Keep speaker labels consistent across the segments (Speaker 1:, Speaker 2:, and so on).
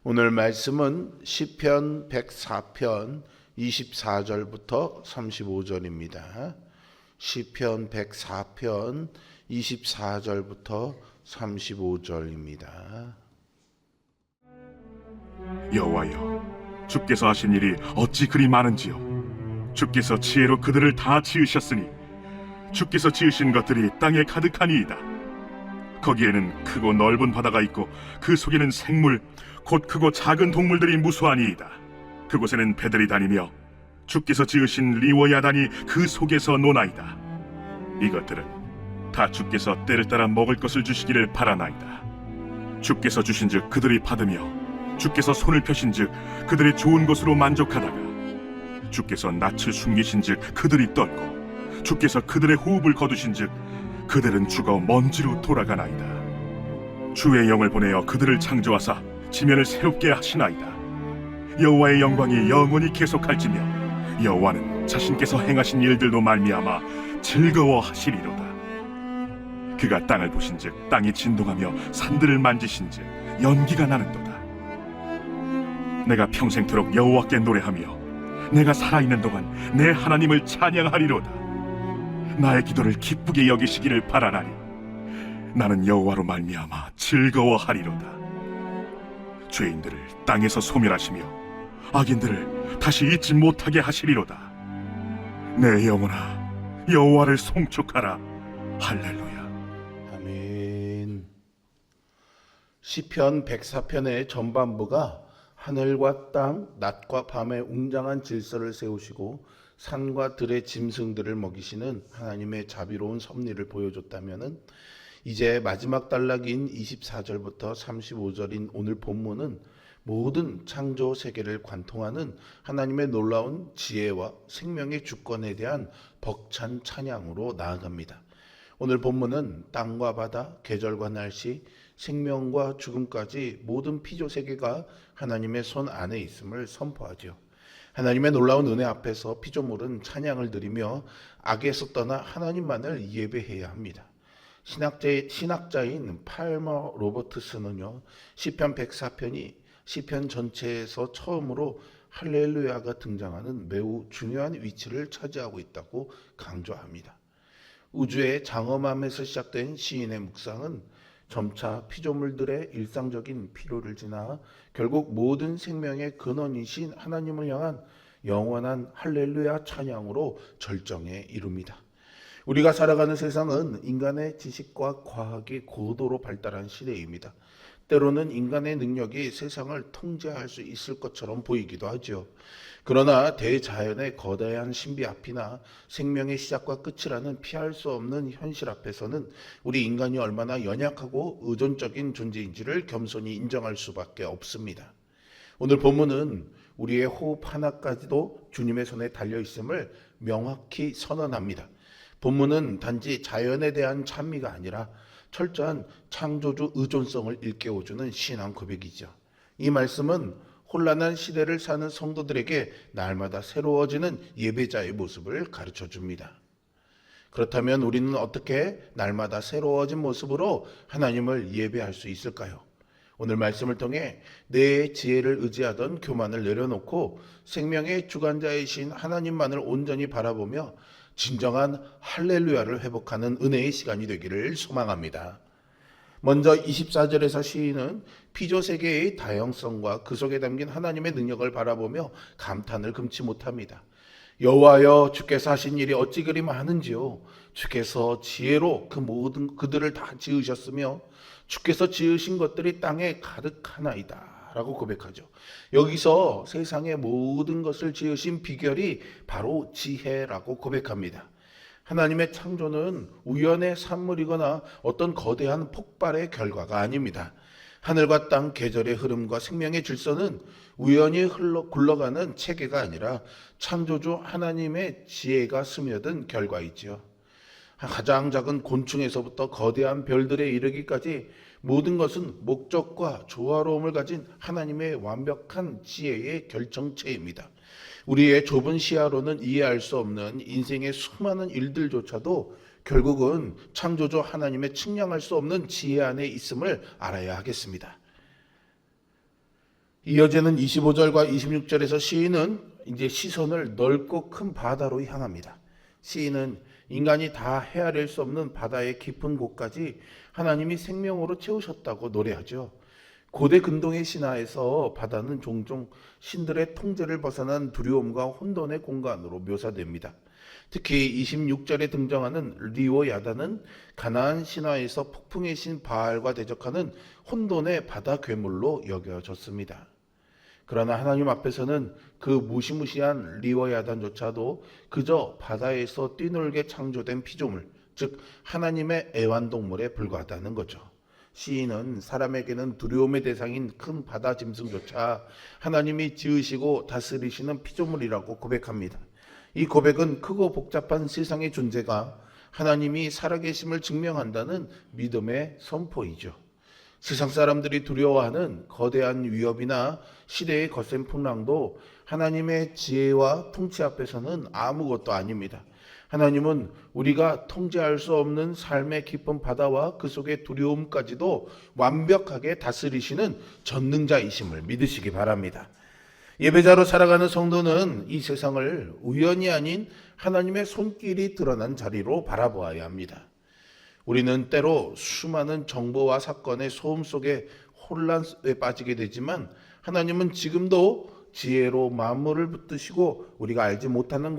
Speaker 1: 오늘 말씀은 시편 104편 24절부터 35절입니다. 시편 104편 24절부터 35절입니다.
Speaker 2: 여호와여, 주께서 하신 일이 어찌 그리 많은지요. 주께서 지혜로 그들을 다 지으셨으니 주께서 지으신 것들이 땅에 가득하니이다. 거기에는 크고 넓은 바다가 있고 그 속에는 생물 곧 크고 작은 동물들이 무수하니이다. 그곳에는 배들이 다니며 주께서 지으신 리워야단이 그 속에서 노나이다. 이것들은 다 주께서 때를 따라 먹을 것을 주시기를 바라나이다. 주께서 주신즉 그들이 받으며 주께서 손을 펴신즉 그들이 좋은 것으로 만족하다가 주께서 낯을 숨기신즉 그들이 떨고 주께서 그들의 호흡을 거두신즉 그들은 죽어 먼지로 돌아가나이다. 주의 영을 보내어 그들을 창조하사 지면을 새롭게 하시나이다. 여호와의 영광이 영원히 계속할지며 여호와는 자신께서 행하신 일들로 말미암아 즐거워하시리로다. 그가 땅을 보신즉 땅이 진동하며 산들을 만지신즉 연기가 나는도다. 내가 평생토록 여호와께 노래하며 내가 살아있는 동안 내 하나님을 찬양하리로다. 나의 기도를 기쁘게 여기시기를 바라나니 나는 여호와로 말미암아 즐거워하리로다. 죄인들을 땅에서 소멸하시며 악인들을 다시 잊지 못하게 하시리로다. 내 영혼아, 여호와를 송축하라. 할렐루야.
Speaker 1: 아멘. 시편 104편의 전반부가 하늘과 땅, 낮과 밤의 웅장한 질서를 세우시고 산과 들의 짐승들을 먹이시는 하나님의 자비로운 섭리를 보여줬다면은 이제 마지막 단락인 24절부터 35절인 오늘 본문은 모든 창조 세계를 관통하는 하나님의 놀라운 지혜와 생명의 주권에 대한 벅찬 찬양으로 나아갑니다. 오늘 본문은 땅과 바다, 계절과 날씨, 생명과 죽음까지 모든 피조 세계가 하나님의 손 안에 있음을 선포하죠. 하나님의 놀라운 은혜 앞에서 피조물은 찬양을 드리며 악에서 떠나 하나님만을 예배해야 합니다. 신학자인 팔머 로버트스는요, 시편 104편이 시편 전체에서 처음으로 할렐루야가 등장하는 매우 중요한 위치를 차지하고 있다고 강조합니다. 우주의 장엄함에서 시작된 시인의 묵상은 점차 피조물들의 일상적인 필요를 지나 결국 모든 생명의 근원이신 하나님을 향한 영원한 할렐루야 찬양으로 절정에 이릅니다. 우리가 살아가는 세상은 인간의 지식과 과학이 고도로 발달한 시대입니다. 때로는 인간의 능력이 세상을 통제할 수 있을 것처럼 보이기도 하죠. 그러나 대자연의 거대한 신비 앞이나 생명의 시작과 끝이라는 피할 수 없는 현실 앞에서는 우리 인간이 얼마나 연약하고 의존적인 존재인지를 겸손히 인정할 수밖에 없습니다. 오늘 본문은 우리의 호흡 하나까지도 주님의 손에 달려있음을 명확히 선언합니다. 본문은 단지 자연에 대한 찬미가 아니라 철저한 창조주 의존성을 일깨워주는 신앙 고백이죠. 이 말씀은 혼란한 시대를 사는 성도들에게 날마다 새로워지는 예배자의 모습을 가르쳐 줍니다. 그렇다면 우리는 어떻게 날마다 새로워진 모습으로 하나님을 예배할 수 있을까요? 오늘 말씀을 통해 내 지혜를 의지하던 교만을 내려놓고 생명의 주관자이신 하나님만을 온전히 바라보며 진정한 할렐루야를 회복하는 은혜의 시간이 되기를 소망합니다. 먼저 24절에서 시인은 피조세계의 다양성과 그 속에 담긴 하나님의 능력을 바라보며 감탄을 금치 못합니다. 여호와여, 주께서 하신 일이 어찌 그리 많은지요. 주께서 지혜로 그들을 다 지으셨으며 주께서 지으신 것들이 땅에 가득하나이다 라고 고백하죠. 여기서 세상의 모든 것을 지으신 비결이 바로 지혜라고 고백합니다. 하나님의 창조는 우연의 산물이거나 어떤 거대한 폭발의 결과가 아닙니다. 하늘과 땅, 계절의 흐름과 생명의 질서는 우연히 굴러가는 체계가 아니라 창조주 하나님의 지혜가 스며든 결과이지요. 가장 작은 곤충에서부터 거대한 별들에 이르기까지 모든 것은 목적과 조화로움을 가진 하나님의 완벽한 지혜의 결정체입니다. 우리의 좁은 시야로는 이해할 수 없는 인생의 수많은 일들조차도 결국은 창조주 하나님의 측량할 수 없는 지혜 안에 있음을 알아야 하겠습니다. 이어지는 25절과 26절에서 시인은 이제 시선을 넓고 큰 바다로 향합니다. 시인은 인간이 다 헤아릴 수 없는 바다의 깊은 곳까지 하나님이 생명으로 채우셨다고 노래하죠. 고대 근동의 신화에서 바다는 종종 신들의 통제를 벗어난 두려움과 혼돈의 공간으로 묘사됩니다. 특히 26절에 등장하는 리오야다는 가나안 신화에서 폭풍의 신 바알과 대적하는 혼돈의 바다 괴물로 여겨졌습니다. 그러나 하나님 앞에서는 그 무시무시한 리오야단조차도 그저 바다에서 뛰놀게 창조된 피조물, 즉 하나님의 애완동물에 불과하다는 거죠. 시인은 사람에게는 두려움의 대상인 큰 바다 짐승조차 하나님이 지으시고 다스리시는 피조물이라고 고백합니다. 이 고백은 크고 복잡한 세상의 존재가 하나님이 살아계심을 증명한다는 믿음의 선포이죠. 세상 사람들이 두려워하는 거대한 위협이나 시대의 거센 풍랑도 하나님의 지혜와 통치 앞에서는 아무것도 아닙니다. 하나님은 우리가 통제할 수 없는 삶의 깊은 바다와 그 속의 두려움까지도 완벽하게 다스리시는 전능자이심을 믿으시기 바랍니다. 예배자로 살아가는 성도는 이 세상을 우연이 아닌 하나님의 손길이 드러난 자리로 바라보아야 합니다. 우리는 때로 수많은 정보와 사건의 소음 속에 혼란에 빠지게 되지만 하나님은 지금도 지혜로 만물을 붙드시고 우리가 알지 못하는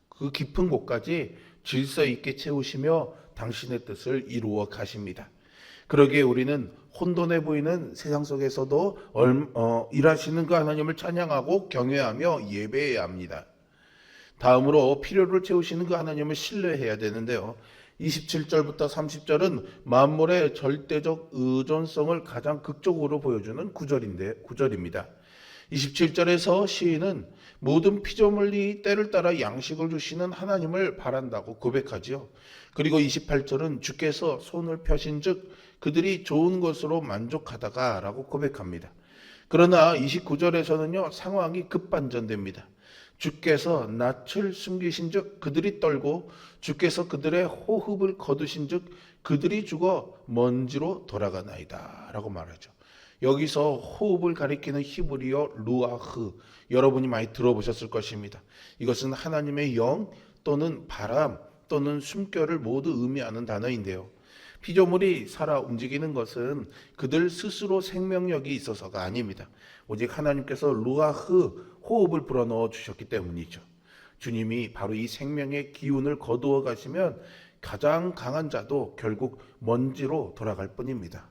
Speaker 1: 그 깊은 곳까지 질서 있게 채우시며 당신의 뜻을 이루어 가십니다. 그러기에 우리는 혼돈해 보이는 세상 속에서도 일하시는 그 하나님을 찬양하고 경외하며 예배해야 합니다. 다음으로 필요를 채우시는 그 하나님을 신뢰해야 되는데요. 27절부터 30절은 만물의 절대적 의존성을 가장 극적으로 보여주는 구절입니다. 27절에서 시인은 모든 피조물이 때를 따라 양식을 주시는 하나님을 바란다고 고백하지요. 그리고 28절은 주께서 손을 펴신즉 그들이 좋은 것으로 만족하다가 라고 고백합니다. 그러나 29절에서는요 상황이 급반전됩니다. 주께서 낯을 숨기신즉 그들이 떨고 주께서 그들의 호흡을 거두신즉 그들이 죽어 먼지로 돌아가나이다 라고 말하죠. 여기서 호흡을 가리키는 히브리어 루아흐, 여러분이 많이 들어보셨을 것입니다. 이것은 하나님의 영 또는 바람 또는 숨결을 모두 의미하는 단어인데요. 피조물이 살아 움직이는 것은 그들 스스로 생명력이 있어서가 아닙니다. 오직 하나님께서 루아흐, 호흡을 불어넣어 주셨기 때문이죠. 주님이 바로 이 생명의 기운을 거두어 가시면 가장 강한 자도 결국 먼지로 돌아갈 뿐입니다.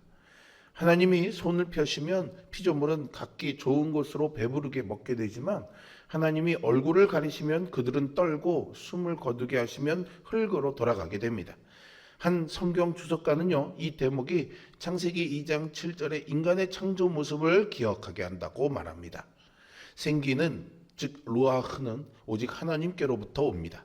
Speaker 1: 하나님이 손을 펴시면 피조물은 각기 좋은 것으로 배부르게 먹게 되지만 하나님이 얼굴을 가리시면 그들은 떨고 숨을 거두게 하시면 흙으로 돌아가게 됩니다. 한 성경 주석가는요, 이 대목이 창세기 2장 7절의 인간의 창조 모습을 기억하게 한다고 말합니다. 생기는 즉 루아흐는 오직 하나님께로부터 옵니다.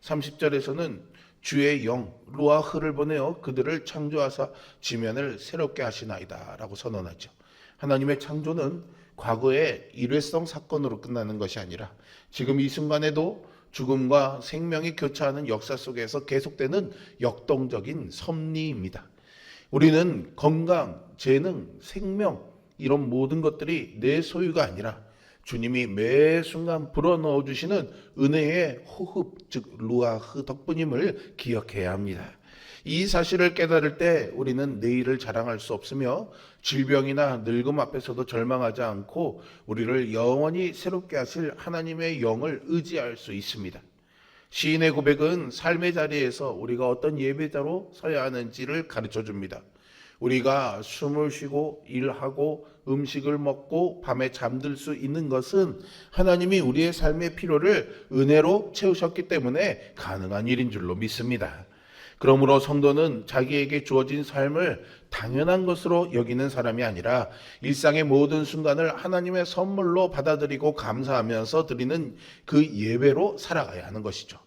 Speaker 1: 30절에서는 주의 영 루아흐를 보내어 그들을 창조하사 지면을 새롭게 하시나이다 라고 선언하죠. 하나님의 창조는 과거의 일회성 사건으로 끝나는 것이 아니라 지금 이 순간에도 죽음과 생명이 교차하는 역사 속에서 계속되는 역동적인 섭리입니다. 우리는 건강, 재능, 생명 이런 모든 것들이 내 소유가 아니라 주님이 매 순간 불어넣어 주시는 은혜의 호흡, 즉 루아흐 덕분임을 기억해야 합니다. 이 사실을 깨달을 때 우리는 내일을 자랑할 수 없으며 질병이나 늙음 앞에서도 절망하지 않고 우리를 영원히 새롭게 하실 하나님의 영을 의지할 수 있습니다. 시인의 고백은 삶의 자리에서 우리가 어떤 예배자로 서야 하는지를 가르쳐 줍니다. 우리가 숨을 쉬고 일하고 음식을 먹고 밤에 잠들 수 있는 것은 하나님이 우리의 삶의 필요를 은혜로 채우셨기 때문에 가능한 일인 줄로 믿습니다. 그러므로 성도는 자기에게 주어진 삶을 당연한 것으로 여기는 사람이 아니라 일상의 모든 순간을 하나님의 선물로 받아들이고 감사하면서 드리는 그 예배로 살아가야 하는 것이죠.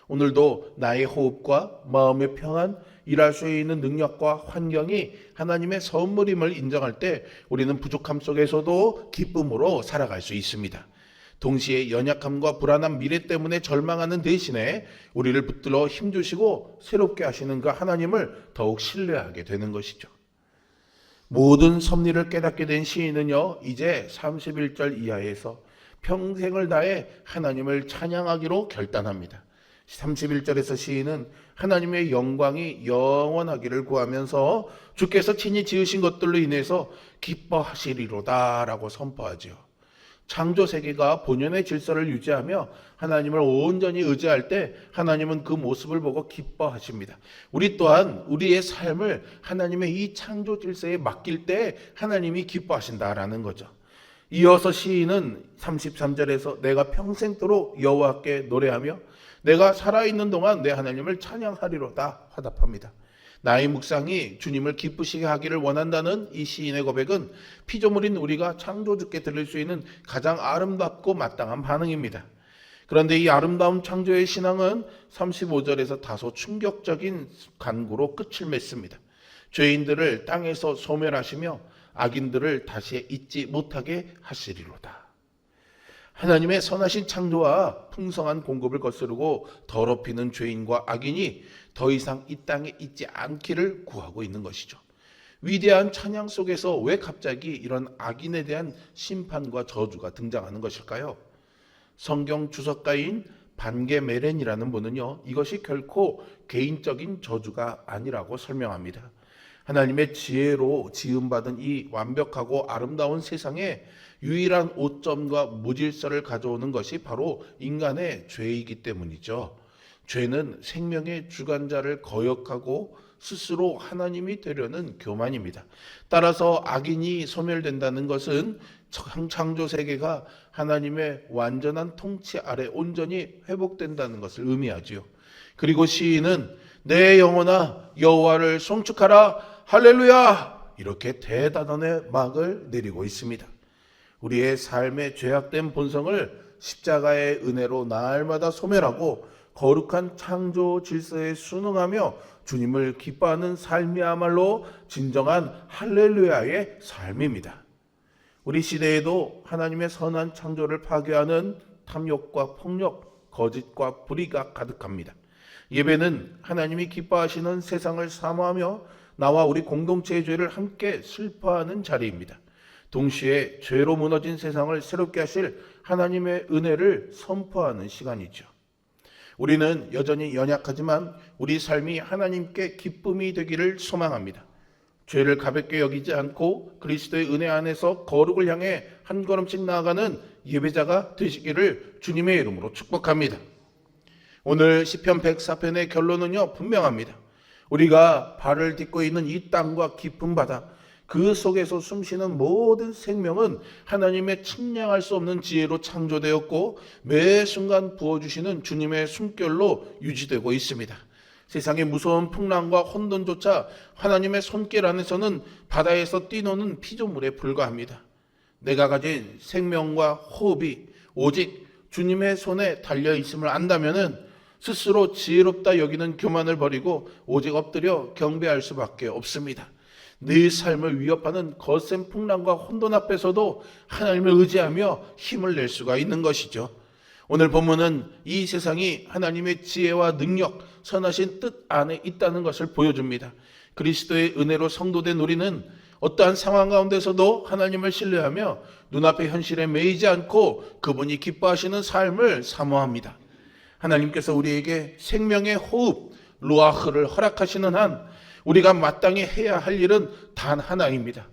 Speaker 1: 오늘도 나의 호흡과 마음의 평안, 일할 수 있는 능력과 환경이 하나님의 선물임을 인정할 때 우리는 부족함 속에서도 기쁨으로 살아갈 수 있습니다. 동시에 연약함과 불안한 미래 때문에 절망하는 대신에 우리를 붙들어 힘주시고 새롭게 하시는 그 하나님을 더욱 신뢰하게 되는 것이죠. 모든 섭리를 깨닫게 된 시인은요, 이제 31절 이하에서 평생을 다해 하나님을 찬양하기로 결단합니다. 31절에서 시인은 하나님의 영광이 영원하기를 구하면서 주께서 친히 지으신 것들로 인해서 기뻐하시리로다 라고 선포하죠. 창조 세계가 본연의 질서를 유지하며 하나님을 온전히 의지할 때 하나님은 그 모습을 보고 기뻐하십니다. 우리 또한 우리의 삶을 하나님의 이 창조 질서에 맡길 때 하나님이 기뻐하신다라는 거죠. 이어서 시인은 33절에서 내가 평생도록 여호와께 노래하며 내가 살아있는 동안 내 하나님을 찬양하리로다 화답합니다. 나의 묵상이 주님을 기쁘시게 하기를 원한다는 이 시인의 고백은 피조물인 우리가 창조주께 드릴 수 있는 가장 아름답고 마땅한 반응입니다. 그런데 이 아름다운 창조의 신앙은 35절에서 다소 충격적인 간구로 끝을 맺습니다. 죄인들을 땅에서 소멸하시며 악인들을 다시 잊지 못하게 하시리로다. 하나님의 선하신 창조와 풍성한 공급을 거스르고 더럽히는 죄인과 악인이 더 이상 이 땅에 있지 않기를 구하고 있는 것이죠. 위대한 찬양 속에서 왜 갑자기 이런 악인에 대한 심판과 저주가 등장하는 것일까요? 성경 주석가인 반게메렌이라는 분은요, 이것이 결코 개인적인 저주가 아니라고 설명합니다. 하나님의 지혜로 지음받은 이 완벽하고 아름다운 세상에 유일한 오점과 무질서를 가져오는 것이 바로 인간의 죄이기 때문이죠. 죄는 생명의 주관자를 거역하고 스스로 하나님이 되려는 교만입니다. 따라서 악인이 소멸된다는 것은 창조 세계가 하나님의 완전한 통치 아래 온전히 회복된다는 것을 의미하지요. 그리고 시인은 내 영혼아 여호와를 송축하라 할렐루야 이렇게 대단원의 막을 내리고 있습니다. 우리의 삶의 죄악된 본성을 십자가의 은혜로 날마다 소멸하고 거룩한 창조 질서에 순응하며 주님을 기뻐하는 삶이야말로 진정한 할렐루야의 삶입니다. 우리 시대에도 하나님의 선한 창조를 파괴하는 탐욕과 폭력, 거짓과 불의가 가득합니다. 예배는 하나님이 기뻐하시는 세상을 사모하며 나와 우리 공동체의 죄를 함께 슬퍼하는 자리입니다. 동시에 죄로 무너진 세상을 새롭게 하실 하나님의 은혜를 선포하는 시간이죠. 우리는 여전히 연약하지만 우리 삶이 하나님께 기쁨이 되기를 소망합니다. 죄를 가볍게 여기지 않고 그리스도의 은혜 안에서 거룩을 향해 한 걸음씩 나아가는 예배자가 되시기를 주님의 이름으로 축복합니다. 오늘 시편 104편의 결론은요 분명합니다. 우리가 발을 딛고 있는 이 땅과 깊은 바다 그 속에서 숨쉬는 모든 생명은 하나님의 측량할 수 없는 지혜로 창조되었고 매 순간 부어주시는 주님의 숨결로 유지되고 있습니다. 세상의 무서운 풍랑과 혼돈조차 하나님의 손길 안에서는 바다에서 뛰노는 피조물에 불과합니다. 내가 가진 생명과 호흡이 오직 주님의 손에 달려 있음을 안다면은 스스로 지혜롭다 여기는 교만을 버리고 오직 엎드려 경배할 수밖에 없습니다. 내 삶을 위협하는 거센 풍랑과 혼돈 앞에서도 하나님을 의지하며 힘을 낼 수가 있는 것이죠. 오늘 본문은 이 세상이 하나님의 지혜와 능력, 선하신 뜻 안에 있다는 것을 보여줍니다. 그리스도의 은혜로 성도된 우리는 어떠한 상황 가운데서도 하나님을 신뢰하며 눈앞의 현실에 매이지 않고 그분이 기뻐하시는 삶을 사모합니다. 하나님께서 우리에게 생명의 호흡, 루아흐를 허락하시는 한 우리가 마땅히 해야 할 일은 단 하나입니다.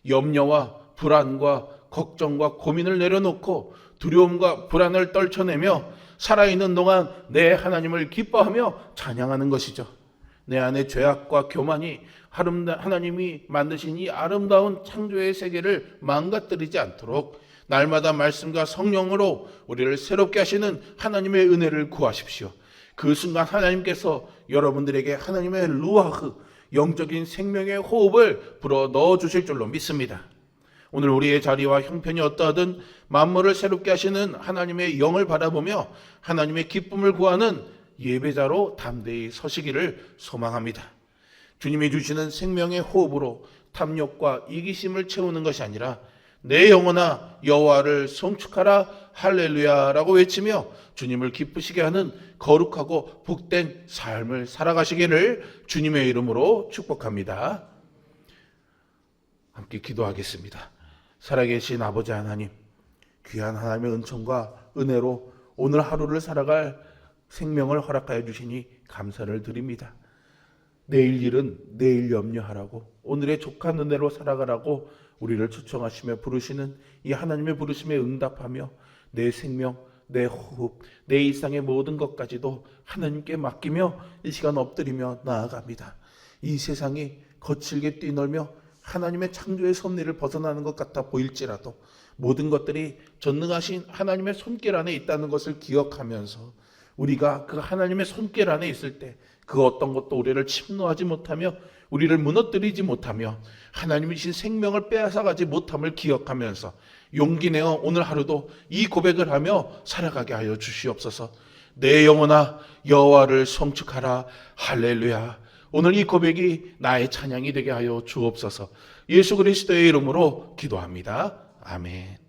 Speaker 1: 염려와 불안과 걱정과 고민을 내려놓고 두려움과 불안을 떨쳐내며 살아있는 동안 내 하나님을 기뻐하며 찬양하는 것이죠. 내 안의 죄악과 교만이 하나님이 만드신 이 아름다운 창조의 세계를 망가뜨리지 않도록 날마다 말씀과 성령으로 우리를 새롭게 하시는 하나님의 은혜를 구하십시오. 그 순간 하나님께서 여러분들에게 하나님의 루아흐, 영적인 생명의 호흡을 불어 넣어 주실 줄로 믿습니다. 오늘 우리의 자리와 형편이 어떠하든 만물을 새롭게 하시는 하나님의 영을 바라보며 하나님의 기쁨을 구하는 예배자로 담대히 서시기를 소망합니다. 주님이 주시는 생명의 호흡으로 탐욕과 이기심을 채우는 것이 아니라 내 영혼아 여호와를 송축하라 할렐루야라고 외치며 주님을 기쁘시게 하는 거룩하고 복된 삶을 살아가시기를 주님의 이름으로 축복합니다. 함께 기도하겠습니다. 살아계신 아버지 하나님, 귀한 하나님의 은총과 은혜로 오늘 하루를 살아갈 생명을 허락하여 주시니 감사를 드립니다. 내일 일은 내일 염려하라고, 오늘의 족한 은혜로 살아가라고 우리를 초청하시며 부르시는 이 하나님의 부르심에 응답하며 내 생명, 내 호흡, 내 일상의 모든 것까지도 하나님께 맡기며 이 시간 엎드리며 나아갑니다. 이 세상이 거칠게 뛰놀며 하나님의 창조의 섭리를 벗어나는 것 같아 보일지라도 모든 것들이 전능하신 하나님의 손길 안에 있다는 것을 기억하면서 우리가 그 하나님의 손길 안에 있을 때 그 어떤 것도 우리를 침노하지 못하며 우리를 무너뜨리지 못하며 하나님이신 생명을 빼앗아가지 못함을 기억하면서 용기 내어 오늘 하루도 이 고백을 하며 살아가게 하여 주시옵소서. 내 영혼아 여호와를 송축하라. 할렐루야. 오늘 이 고백이 나의 찬양이 되게 하여 주옵소서. 예수 그리스도의 이름으로 기도합니다. 아멘.